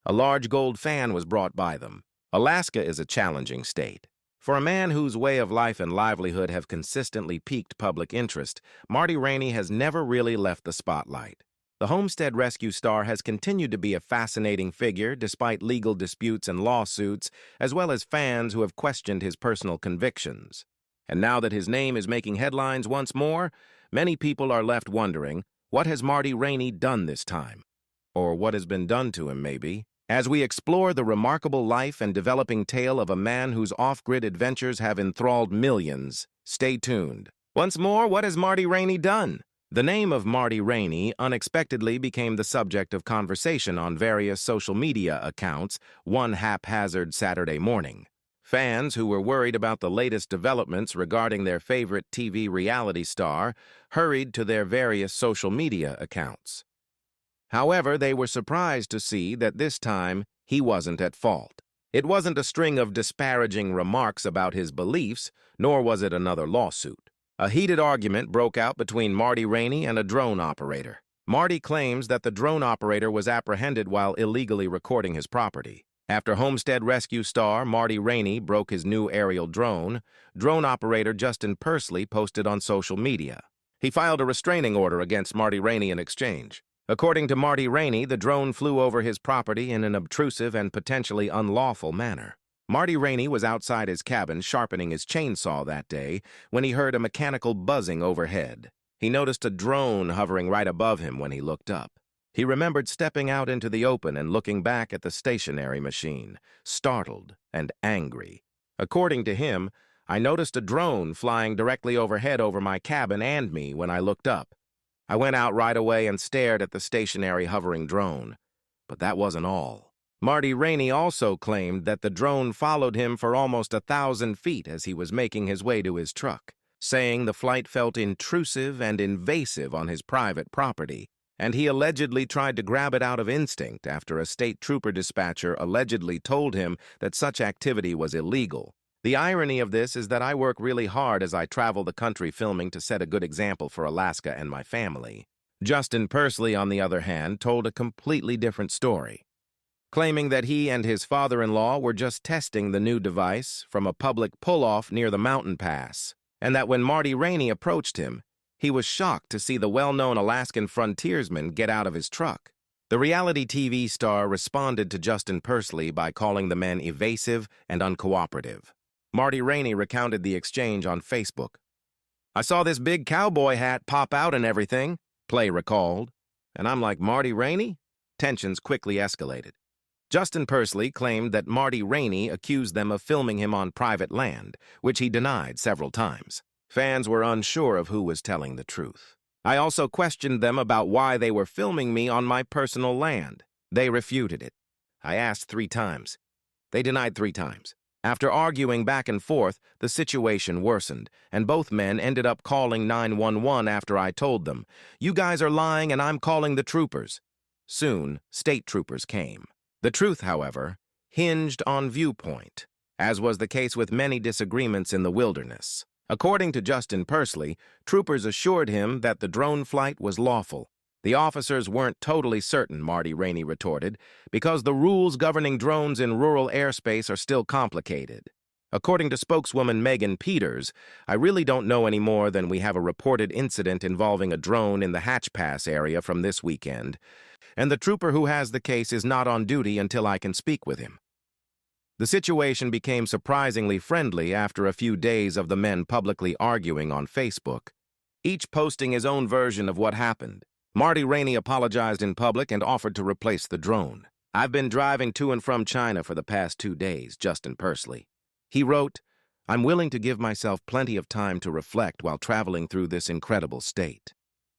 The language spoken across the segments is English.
A large gold fan was brought by them. Alaska is a challenging state. For a man whose way of life and livelihood have consistently piqued public interest, Marty Rainey has never really left the spotlight. The Homestead Rescue star has continued to be a fascinating figure despite legal disputes and lawsuits, as well as fans who have questioned his personal convictions. And now that his name is making headlines once more, many people are left wondering, what has Marty Rainey done this time? Or what has been done to him, maybe? As we explore the remarkable life and developing tale of a man whose off-grid adventures have enthralled millions, stay tuned. Once more, what has Marty Rainey done? The name of Marty Rainey unexpectedly became the subject of conversation on various social media accounts one haphazard Saturday morning. Fans who were worried about the latest developments regarding their favorite TV reality star hurried to their various social media accounts. However, they were surprised to see that this time he wasn't at fault. It wasn't a string of disparaging remarks about his beliefs, nor was it another lawsuit. A heated argument broke out between Marty Rainey and a drone operator. Marty claims that the drone operator was apprehended while illegally recording his property. After Homestead Rescue star Marty Rainey broke his new aerial drone operator Justin Pursley posted on social media. He filed a restraining order against Marty Rainey in exchange. According to Marty Rainey, the drone flew over his property in an obtrusive and potentially unlawful manner. Marty Rainey was outside his cabin sharpening his chainsaw that day when he heard a mechanical buzzing overhead. He noticed a drone hovering right above him when he looked up. He remembered stepping out into the open and looking back at the stationary machine, startled and angry. According to him, I noticed a drone flying directly overhead over my cabin and me when I looked up. I went out right away and stared at the stationary hovering drone. But that wasn't all. Marty Rainey also claimed that the drone followed him for almost 1,000 feet as he was making his way to his truck, saying the flight felt intrusive and invasive on his private property, and he allegedly tried to grab it out of instinct after a state trooper dispatcher allegedly told him that such activity was illegal. The irony of this is that I work really hard as I travel the country filming to set a good example for Alaska and my family. Justin Pursley, on the other hand, told a completely different story, claiming that he and his father-in-law were just testing the new device from a public pull-off near the mountain pass, and that when Marty Rainey approached him, he was shocked to see the well-known Alaskan frontiersman get out of his truck. The reality TV star responded to Justin Pursley by calling the men evasive and uncooperative. Marty Rainey recounted the exchange on Facebook. "I saw this big cowboy hat pop out and everything," Play recalled. "And I'm like, Marty Rainey?" Tensions quickly escalated. Justin Pursley claimed that Marty Rainey accused them of filming him on private land, which he denied several times. Fans were unsure of who was telling the truth. I also questioned them about why they were filming me on my personal land. They refuted it. I asked 3 times. They denied 3 times. After arguing back and forth, the situation worsened, and both men ended up calling 911 after I told them, "You guys are lying and I'm calling the troopers." Soon, state troopers came. The truth, however, hinged on viewpoint, as was the case with many disagreements in the wilderness. According to Justin Pursley, troopers assured him that the drone flight was lawful. The officers weren't totally certain, Marty Rainey retorted, because the rules governing drones in rural airspace are still complicated. According to spokeswoman Megan Peters, "I really don't know any more than we have a reported incident involving a drone in the Hatch Pass area from this weekend, and the trooper who has the case is not on duty until I can speak with him." The situation became surprisingly friendly after a few days of the men publicly arguing on Facebook, each posting his own version of what happened. Marty Rainey apologized in public and offered to replace the drone. "I've been driving to and from China for the past 2 days, Justin Pursley." He wrote, "I'm willing to give myself plenty of time to reflect while traveling through this incredible state.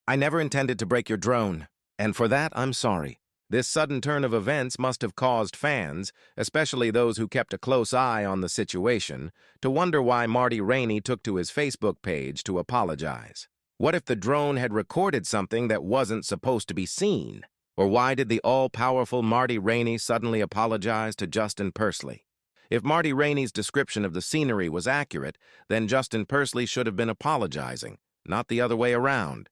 I never intended to break your drone, and for that, I'm sorry. This sudden turn of events must have caused fans, especially those who kept a close eye on the situation, to wonder why Marty Rainey took to his Facebook page to apologize. What if the drone had recorded something that wasn't supposed to be seen? Or why did the all-powerful Marty Rainey suddenly apologize to Justin Pursley? If Marty Rainey's description of the scenery was accurate, then Justin Pursley should have been apologizing, not the other way around.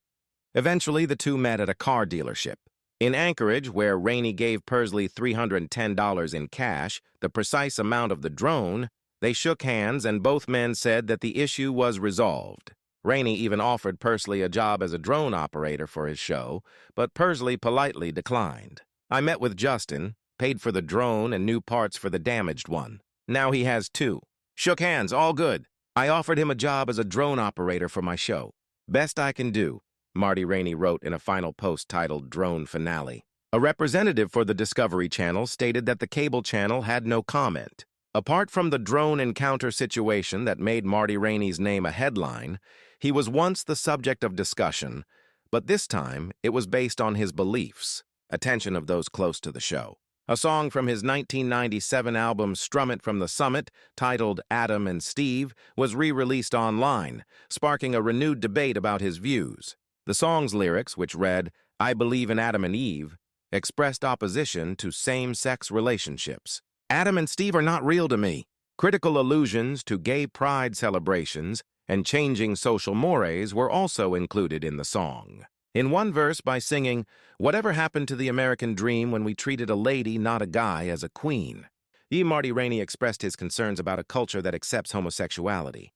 Eventually, the two met at a car dealership. In Anchorage, where Rainey gave Pursley $310 in cash, the precise amount of the drone, they shook hands and both men said that the issue was resolved. Rainey even offered Pursley a job as a drone operator for his show, but Pursley politely declined. I met with Justin, paid for the drone and new parts for the damaged one. Now he has two. Shook hands, all good. I offered him a job as a drone operator for my show. Best I can do, Marty Rainey wrote in a final post titled Drone Finale. A representative for the Discovery Channel stated that the cable channel had no comment. Apart from the drone encounter situation that made Marty Rainey's name a headline, he was once the subject of discussion, but this time it was based on his beliefs, attention of those close to the show. A song from his 1997 album Strum It from the Summit, titled Adam and Steve, was re-released online, sparking a renewed debate about his views. The song's lyrics, which read, "I believe in Adam and Eve," expressed opposition to same-sex relationships. Adam and Steve are not real to me. Critical allusions to gay pride celebrations and changing social mores were also included in the song. In one verse by singing, "Whatever happened to the American dream when we treated a lady, not a guy, as a queen?" Marty Rainey expressed his concerns about a culture that accepts homosexuality.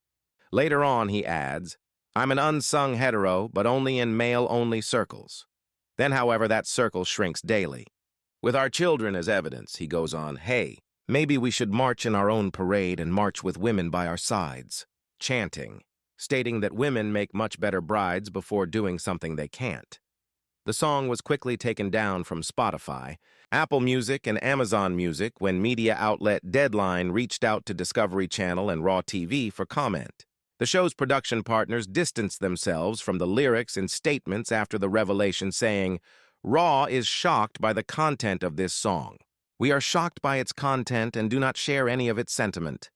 Later on, he adds, "I'm an unsung hetero, but only in male-only circles." Then, however, that circle shrinks daily. With our children as evidence, he goes on, "Hey, maybe we should march in our own parade and march with women by our sides," chanting, stating that women make much better brides before doing something they can't. The song was quickly taken down from Spotify, Apple Music, and Amazon Music when media outlet Deadline reached out to Discovery Channel and Raw TV for comment. The show's production partners distanced themselves from the lyrics in statements after the revelation, saying, "Raw is shocked by the content of this song. We are shocked by its content and do not share any of its sentiment."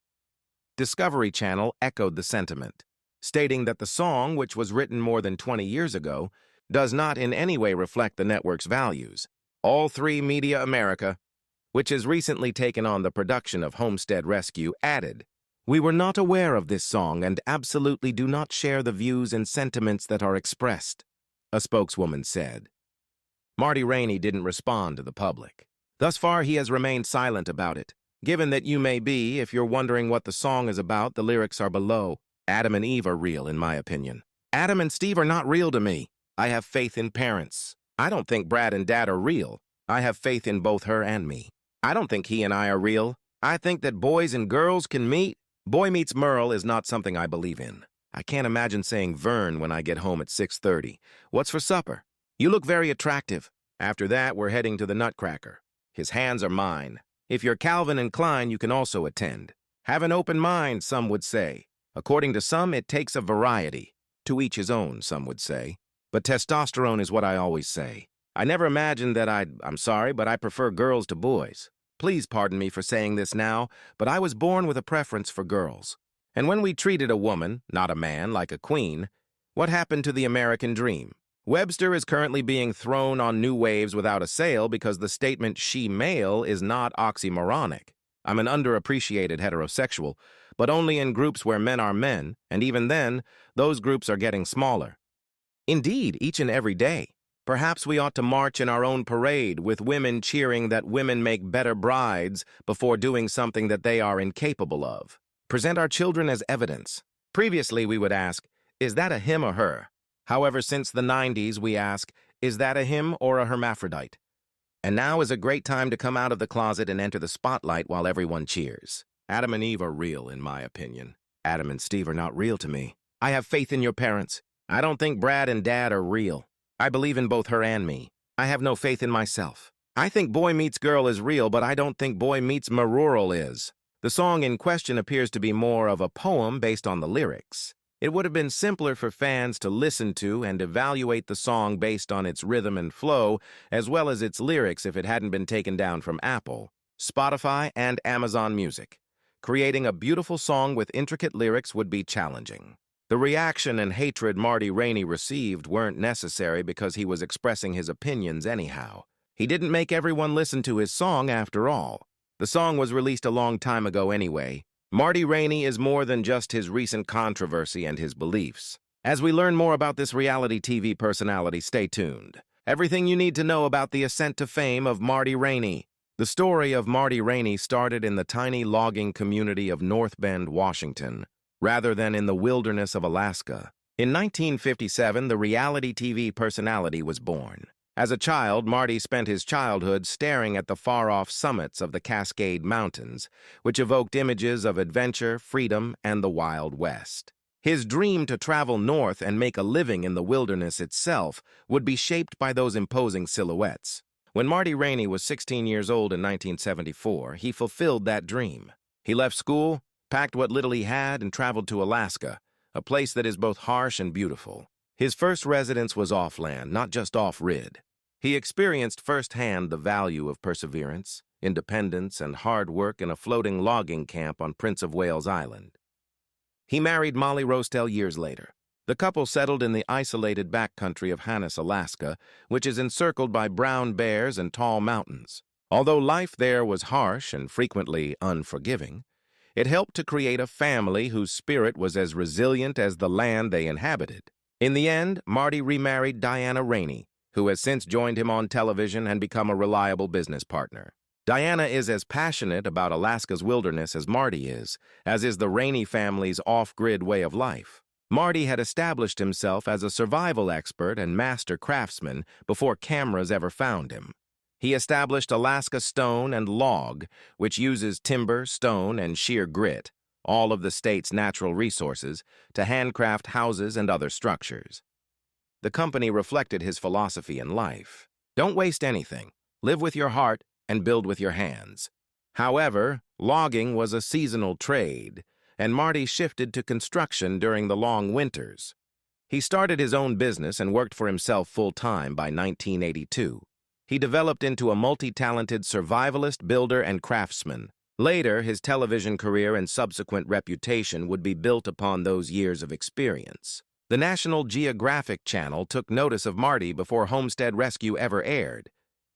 Discovery Channel echoed the sentiment, stating that the song, which was written more than 20 years ago, does not in any way reflect the network's values. All Three Media America, which has recently taken on the production of Homestead Rescue, added, "We were not aware of this song and absolutely do not share the views and sentiments that are expressed," a spokeswoman said. Marty Rainey didn't respond to the public. Thus far, he has remained silent about it. Given that you may be, if you're wondering what the song is about, the lyrics are below. Adam and Eve are real, in my opinion. Adam and Steve are not real to me. I have faith in parents. I don't think Brad and Dad are real. I have faith in both her and me. I don't think he and I are real. I think that boys and girls can meet. Boy meets Merle is not something I believe in. I can't imagine saying Vern when I get home at 6:30. What's for supper? You look very attractive. After that, we're heading to the Nutcracker. His hands are mine. If you're Calvin and Klein, you can also attend. Have an open mind, some would say. According to some, it takes a variety. To each his own, some would say. But testosterone is what I always say. I never imagined that I'm sorry, but I prefer girls to boys. Please pardon me for saying this now, but I was born with a preference for girls. And when we treated a woman, not a man, like a queen, what happened to the American dream? Webster is currently being thrown on new waves without a sail because the statement she-male is not oxymoronic. I'm an underappreciated heterosexual, but only in groups where men are men, and even then, those groups are getting smaller. Indeed, each and every day. Perhaps we ought to march in our own parade with women cheering that women make better brides before doing something that they are incapable of. Present our children as evidence. Previously, we would ask, is that a him or her? However, since the 90s, we ask, is that a him or a hermaphrodite? And now is a great time to come out of the closet and enter the spotlight while everyone cheers. Adam and Eve are real, in my opinion. Adam and Steve are not real to me. I have faith in your parents. I don't think Brad and Dad are real. I believe in both her and me. I have no faith in myself. I think Boy Meets Girl is real, but I don't think Boy Meets Marural is. The song in question appears to be more of a poem based on the lyrics. It would have been simpler for fans to listen to and evaluate the song based on its rhythm and flow, as well as its lyrics if it hadn't been taken down from Apple, Spotify, and Amazon Music. Creating a beautiful song with intricate lyrics would be challenging. The reaction and hatred Marty Rainey received weren't necessary because he was expressing his opinions anyhow. He didn't make everyone listen to his song after all. The song was released a long time ago anyway. Marty Rainey is more than just his recent controversy and his beliefs. As we learn more about this reality TV personality, stay tuned. Everything you need to know about the ascent to fame of Marty Rainey. The story of Marty Rainey started in the tiny logging community of North Bend, Washington, rather than in the wilderness of Alaska. In 1957, the reality TV personality was born. As a child, Marty spent his childhood staring at the far-off summits of the Cascade Mountains, which evoked images of adventure, freedom, and the Wild West. His dream to travel north and make a living in the wilderness itself would be shaped by those imposing silhouettes. When Marty Rainey was 16 years old in 1974, he fulfilled that dream. He left school, packed what little he had, and traveled to Alaska, a place that is both harsh and beautiful. His first residence was off-land, not just off-grid. He experienced firsthand the value of perseverance, independence, and hard work in a floating logging camp on Prince of Wales Island. He married Molly Rostel years later. The couple settled in the isolated backcountry of Hannes, Alaska, which is encircled by brown bears and tall mountains. Although life there was harsh and frequently unforgiving, it helped to create a family whose spirit was as resilient as the land they inhabited. In the end, Marty remarried Diana Rainey, who has since joined him on television and become a reliable business partner. Diana is as passionate about Alaska's wilderness as Marty is, as is the Rainey family's off-grid way of life. Marty had established himself as a survival expert and master craftsman before cameras ever found him. He established Alaska Stone and Log, which uses timber, stone, and sheer grit, all of the state's natural resources, to handcraft houses and other structures. The company reflected his philosophy in life. Don't waste anything. Live with your heart and build with your hands. However, logging was a seasonal trade, and Marty shifted to construction during the long winters. He started his own business and worked for himself full-time by 1982. He developed into a multi-talented survivalist, builder, and craftsman. Later, his television career and subsequent reputation would be built upon those years of experience. The National Geographic Channel took notice of Marty before Homestead Rescue ever aired,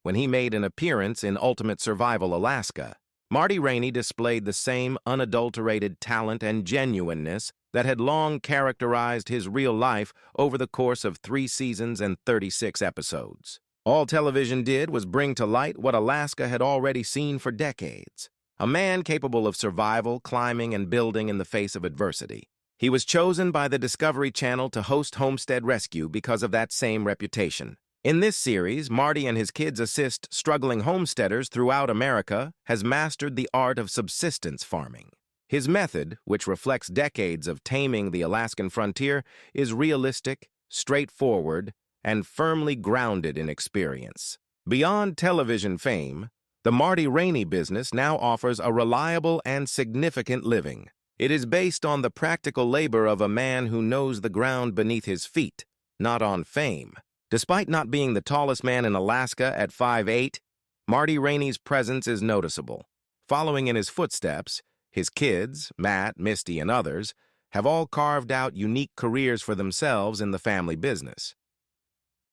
when he made an appearance in Ultimate Survival Alaska. Marty Rainey displayed the same unadulterated talent and genuineness that had long characterized his real life over the course of 3 seasons and 36 episodes. All television did was bring to light what Alaska had already seen for decades: a man capable of survival, climbing, and building in the face of adversity. He was chosen by the Discovery Channel to host Homestead Rescue because of that same reputation. In this series, Marty and his kids assist struggling homesteaders throughout America has mastered the art of subsistence farming. His method, which reflects decades of taming the Alaskan frontier, is realistic, straightforward, and firmly grounded in experience. Beyond television fame, the Marty Rainey business now offers a reliable and significant living. It is based on the practical labor of a man who knows the ground beneath his feet, not on fame. Despite not being the tallest man in Alaska at 5'8", Marty Rainey's presence is noticeable. Following in his footsteps, his kids, Matt, Misty, and others, have all carved out unique careers for themselves in the family business.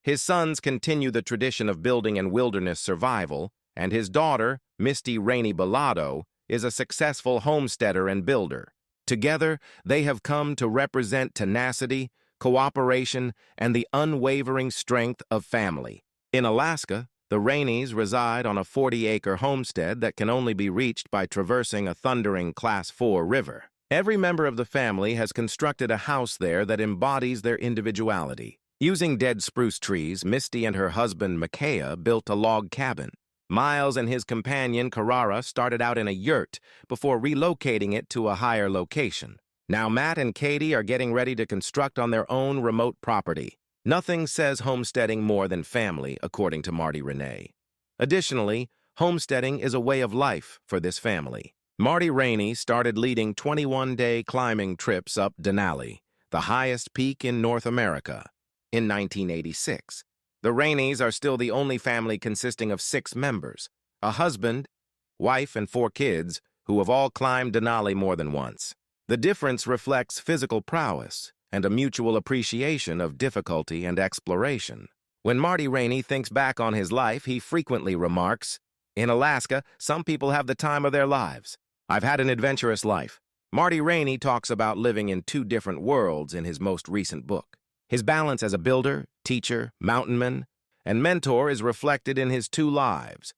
His sons continue the tradition of building and wilderness survival, and his daughter, Misty Rainey Bellado, is a successful homesteader and builder. Together, they have come to represent tenacity, cooperation, and the unwavering strength of family. In Alaska, the Raineys reside on a 40-acre homestead that can only be reached by traversing a thundering Class 4 river. Every member of the family has constructed a house there that embodies their individuality. Using dead spruce trees, Misty and her husband, Micaiah, built a log cabin. Miles and his companion, Carrara, started out in a yurt before relocating it to a higher location. Now Matt and Katie are getting ready to construct on their own remote property. Nothing says homesteading more than family, according to Marty Rainey. Additionally, homesteading is a way of life for this family. Marty Rainey started leading 21-day climbing trips up Denali, the highest peak in North America, in 1986. The Raineys are still the only family consisting of 6 members, a husband, wife, and 4 kids, who have all climbed Denali more than once. The difference reflects physical prowess and a mutual appreciation of difficulty and exploration. When Marty Rainey thinks back on his life, he frequently remarks, "In Alaska, some people have the time of their lives. I've had an adventurous life." Marty Rainey talks about living in 2 different worlds in his most recent book. His balance as a builder, teacher, mountainman, and mentor is reflected in his two lives,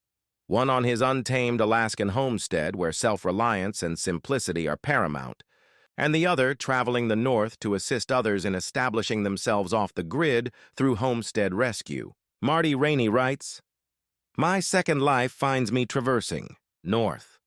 one on his untamed Alaskan homestead where self-reliance and simplicity are paramount, and the other traveling the north to assist others in establishing themselves off the grid through Homestead Rescue. Marty Rainey writes, "My second life finds me traversing North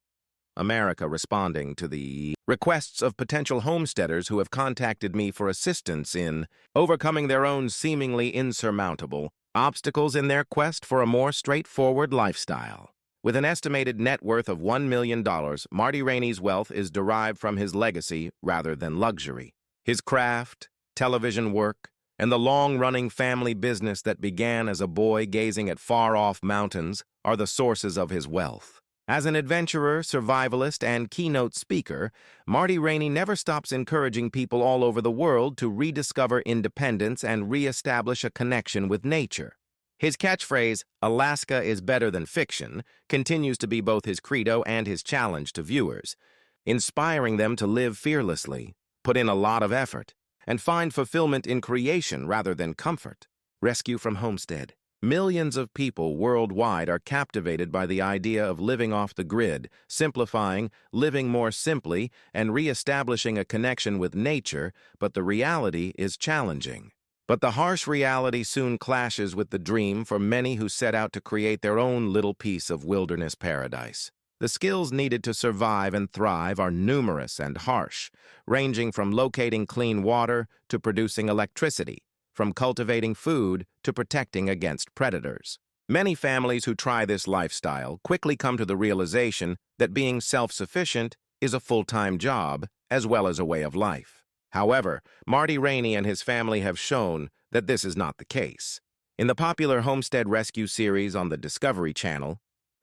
America, responding to the requests of potential homesteaders who have contacted me for assistance in overcoming their own seemingly insurmountable obstacles in their quest for a more straightforward lifestyle." With an estimated net worth of $1 million, Marty Rainey's wealth is derived from his legacy rather than luxury. His craft, television work, and the long-running family business that began as a boy gazing at far-off mountains are the sources of his wealth. As an adventurer, survivalist, and keynote speaker, Marty Rainey never stops encouraging people all over the world to rediscover independence and reestablish a connection with nature. His catchphrase, "Alaska is better than fiction," continues to be both his credo and his challenge to viewers, inspiring them to live fearlessly, put in a lot of effort, and find fulfillment in creation rather than comfort. Rescue from Homestead. Millions of people worldwide are captivated by the idea of living off the grid, simplifying, living more simply, and reestablishing a connection with nature, but the reality is challenging. But the harsh reality soon clashes with the dream for many who set out to create their own little piece of wilderness paradise. The skills needed to survive and thrive are numerous and harsh, ranging from locating clean water to producing electricity, from cultivating food to protecting against predators. Many families who try this lifestyle quickly come to the realization that being self-sufficient is a full-time job as well as a way of life. However, Marty Rainey and his family have shown that this is not the case. In the popular Homestead Rescue series on the Discovery Channel,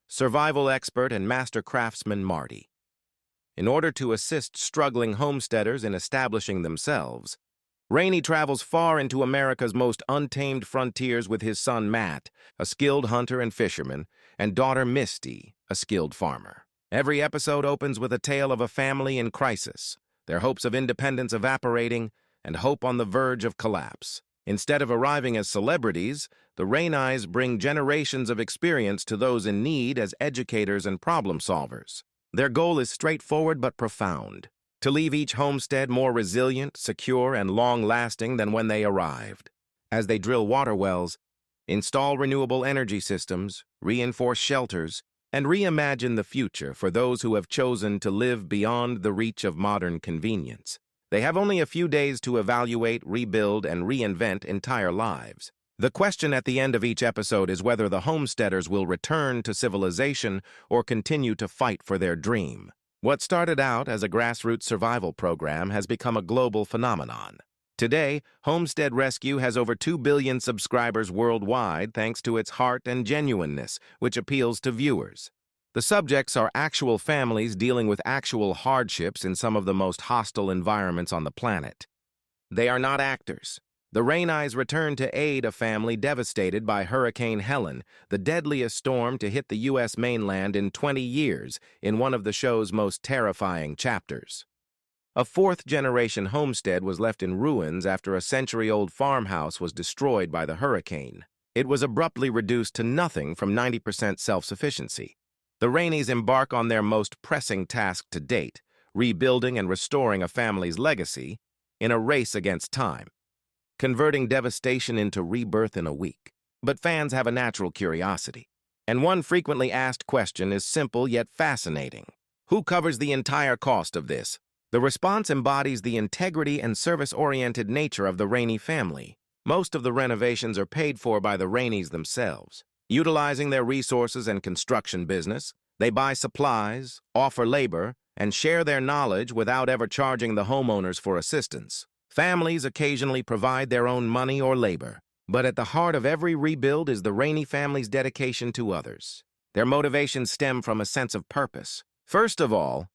survival expert and master craftsman Marty. In order to assist struggling homesteaders in establishing themselves, Rainey travels far into America's most untamed frontiers with his son Matt, a skilled hunter and fisherman, and daughter Misty, a skilled farmer. Every episode opens with a tale of a family in crisis, their hopes of independence evaporating, and hope on the verge of collapse. Instead of arriving as celebrities, the Raineys bring generations of experience to those in need as educators and problem solvers. Their goal is straightforward but profound: to leave each homestead more resilient, secure, and long-lasting than when they arrived. As they drill water wells, install renewable energy systems, reinforce shelters, and reimagine the future for those who have chosen to live beyond the reach of modern convenience. They have only a few days to evaluate, rebuild, and reinvent entire lives. The question at the end of each episode is whether the homesteaders will return to civilization or continue to fight for their dream. What started out as a grassroots survival program has become a global phenomenon. Today, Homestead Rescue has over 2 billion subscribers worldwide thanks to its heart and genuineness, which appeals to viewers. The subjects are actual families dealing with actual hardships in some of the most hostile environments on the planet. They are not actors. The Raineys return to aid a family devastated by Hurricane Helen, the deadliest storm to hit the U.S. mainland in 20 years, in one of the show's most terrifying chapters. A fourth-generation homestead was left in ruins after a century-old farmhouse was destroyed by the hurricane. It was abruptly reduced to nothing from 90% self-sufficiency. The Raineys embark on their most pressing task to date, rebuilding and restoring a family's legacy, in a race against time, converting devastation into rebirth in a week. But fans have a natural curiosity, and one frequently asked question is simple yet fascinating. Who covers the entire cost of this? The response embodies the integrity and service-oriented nature of the Rainey family. Most of the renovations are paid for by the Raineys themselves. Utilizing their resources and construction business, they buy supplies, offer labor, and share their knowledge without ever charging the homeowners for assistance. Families occasionally provide their own money or labor, but at the heart of every rebuild is the Rainey family's dedication to others. Their motivations stem from a sense of purpose. First of all,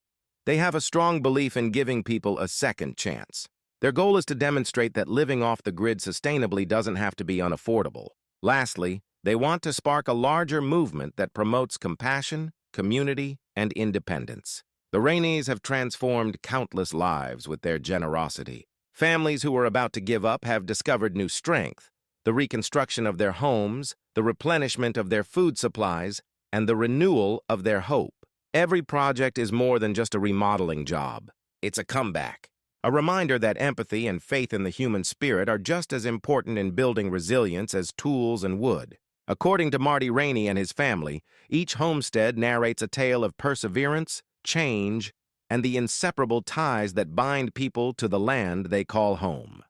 they have a strong belief in giving people a second chance. Their goal is to demonstrate that living off the grid sustainably doesn't have to be unaffordable. Lastly, they want to spark a larger movement that promotes compassion, community, and independence. The Raineys have transformed countless lives with their generosity. Families who were about to give up have discovered new strength. the reconstruction of their homes, the replenishment of their food supplies, and the renewal of their hope. Every project is more than just a remodeling job. It's a comeback. A reminder that empathy and faith in the human spirit are just as important in building resilience as tools and wood. According to Marty Rainey and his family, each homestead narrates a tale of perseverance, change, and the inseparable ties that bind people to the land they call home.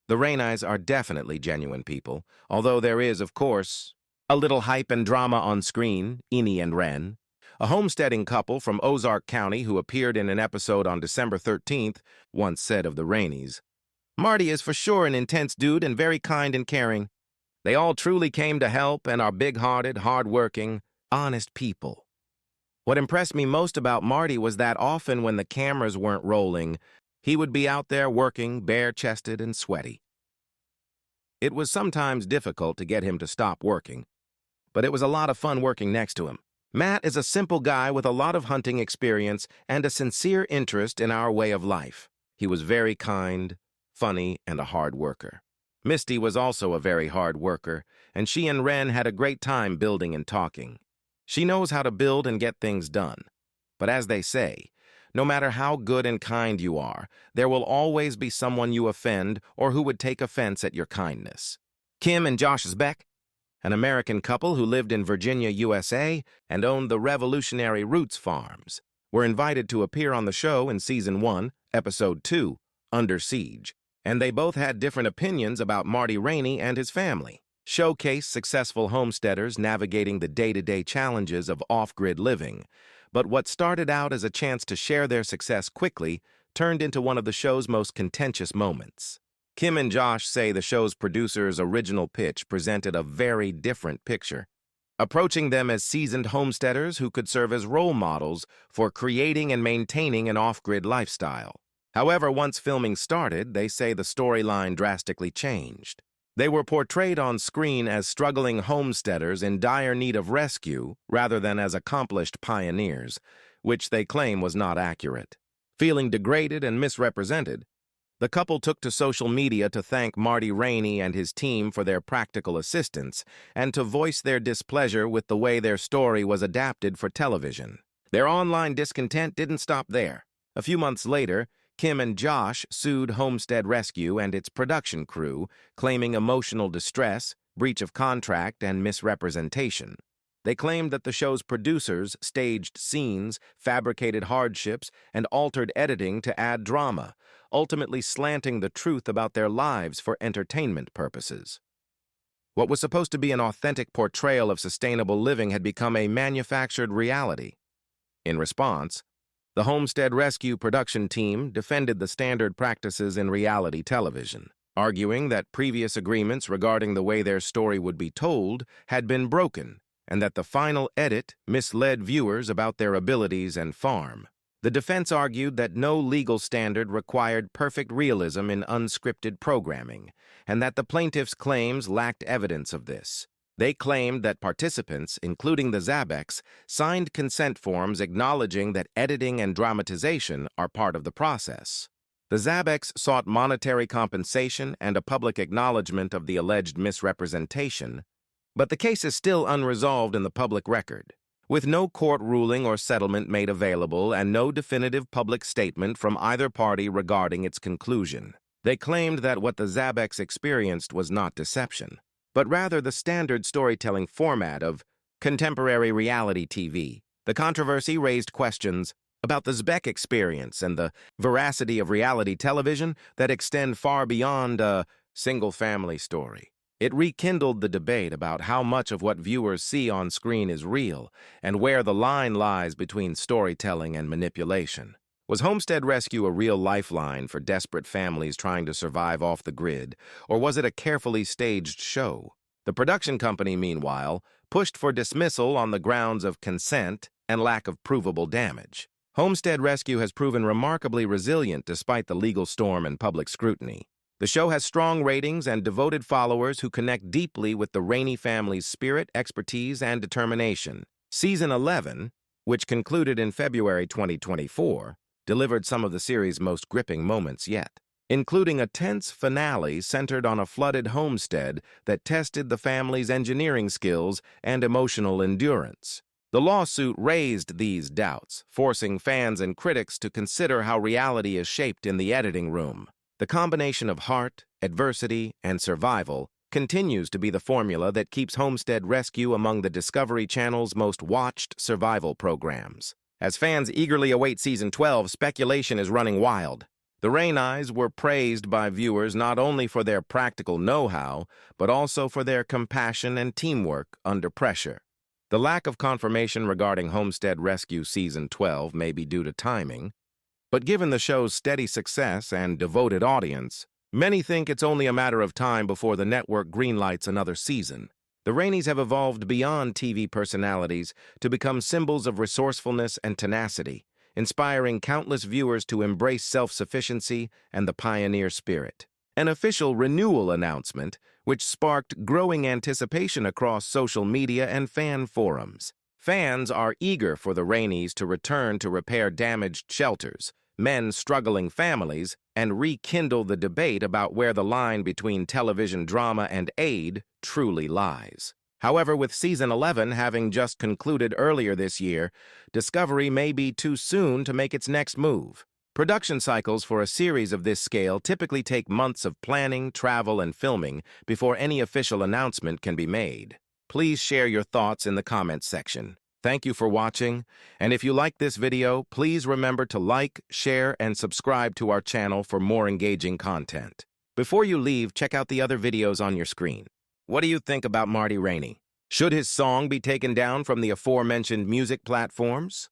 The Raineys are definitely genuine people, although there is, of course, a little hype and drama on screen, Eni and Ren. A homesteading couple from Ozark County who appeared in an episode on December 13th once said of the Raineys, "Marty is for sure an intense dude and very kind and caring. They all truly came to help and are big-hearted, hard-working, honest people." What impressed me most about Marty was that often when the cameras weren't rolling, he would be out there working, bare-chested and sweaty. It was sometimes difficult to get him to stop working, but it was a lot of fun working next to him. Matt is a simple guy with a lot of hunting experience and a sincere interest in our way of life. He was very kind, funny, and a hard worker. Misty was also a very hard worker, and she and Ren had a great time building and talking. She knows how to build and get things done. But as they say, no matter how good and kind you are, there will always be someone you offend or who would take offense at your kindness. Kim and Josh Beck, an American couple who lived in Virginia, USA, and owned the Revolutionary Roots Farms, were invited to appear on the show in Season 1, Episode 2, Under Siege, and they both had different opinions about Marty Rainey and his family. Showcased successful homesteaders navigating the day-to-day challenges of off-grid living, but what started out as a chance to share their success quickly turned into one of the show's most contentious moments. Kim and Josh say the show's producers' original pitch presented a very different picture, approaching them as seasoned homesteaders who could serve as role models for creating and maintaining an off-grid lifestyle. However, once filming started, they say the storyline drastically changed. They were portrayed on screen as struggling homesteaders in dire need of rescue rather than as accomplished pioneers, which they claim was not accurate. Feeling degraded and misrepresented, the couple took to social media to thank Marty Rainey and his team for their practical assistance and to voice their displeasure with the way their story was adapted for television. Their online discontent didn't stop there. A few months later, Kim and Josh sued Homestead Rescue and its production crew, claiming emotional distress, breach of contract, and misrepresentation. They claimed that the show's producers staged scenes, fabricated hardships, and altered editing to add drama, ultimately slanting the truth about their lives for entertainment purposes. What was supposed to be an authentic portrayal of sustainable living had become a manufactured reality. In response, the Homestead Rescue production team defended the standard practices in reality television, arguing that previous agreements regarding the way their story would be told had been broken and that the final edit misled viewers about their abilities and farm. The defense argued that no legal standard required perfect realism in unscripted programming, and that the plaintiffs' claims lacked evidence of this. They claimed that participants, including the Zabeks, signed consent forms acknowledging that editing and dramatization are part of the process. The Zabeks sought monetary compensation and a public acknowledgement of the alleged misrepresentation, but the case is still unresolved in the public record, with no court ruling or settlement made available and no definitive public statement from either party regarding its conclusion. They claimed that what the Zabeks experienced was not deception, but rather the standard storytelling format of contemporary reality TV. The controversy raised questions about the Zbek experience and the veracity of reality television that extend far beyond a single-family story. It rekindled the debate about how much of what viewers see on screen is real and where the line lies between storytelling and manipulation. Was Homestead Rescue a real lifeline for desperate families trying to survive off the grid, or was it a carefully staged show? The production company, meanwhile, pushed for dismissal on the grounds of consent and lack of provable damage. Homestead Rescue has proven remarkably resilient despite the legal storm and public scrutiny. The show has strong ratings and devoted followers who connect deeply with the Rainey family's spirit, expertise, and determination. Season 11, which concluded in February 2024, delivered some of the series' most gripping moments yet. including a tense finale centered on a flooded homestead that tested the family's engineering skills and emotional endurance. The lawsuit raised these doubts, forcing fans and critics to consider how reality is shaped in the editing room. The combination of heart, adversity, and survival continues to be the formula that keeps Homestead Rescue among the Discovery Channel's most watched survival programs. As fans eagerly await Season 12, speculation is running wild. The Raineys were praised by viewers not only for their practical know-how, but also for their compassion and teamwork under pressure. The lack of confirmation regarding Homestead Rescue Season 12 may be due to timing, but given the show's steady success and devoted audience, many think it's only a matter of time before the network greenlights another season. The Raineys have evolved beyond TV personalities to become symbols of resourcefulness and tenacity, inspiring countless viewers to embrace self-sufficiency and the pioneer spirit. An official renewal announcement, which sparked growing anticipation across social media and fan forums. Fans are eager for the Raineys to return to repair damaged shelters, mend struggling families, and rekindle the debate about where the line between television drama and aid truly lies. However, with Season 11 having just concluded earlier this year, Discovery may be too soon to make its next move. Production cycles for a series of this scale typically take months of planning, travel, and filming before any official announcement can be made. Please share your thoughts in the comments section. Thank you for watching, and if you like this video, please remember to like, share, and subscribe to our channel for more engaging content. Before you leave, check out the other videos on your screen. What do you think about Marty Rainey? Should his song be taken down from the aforementioned music platforms?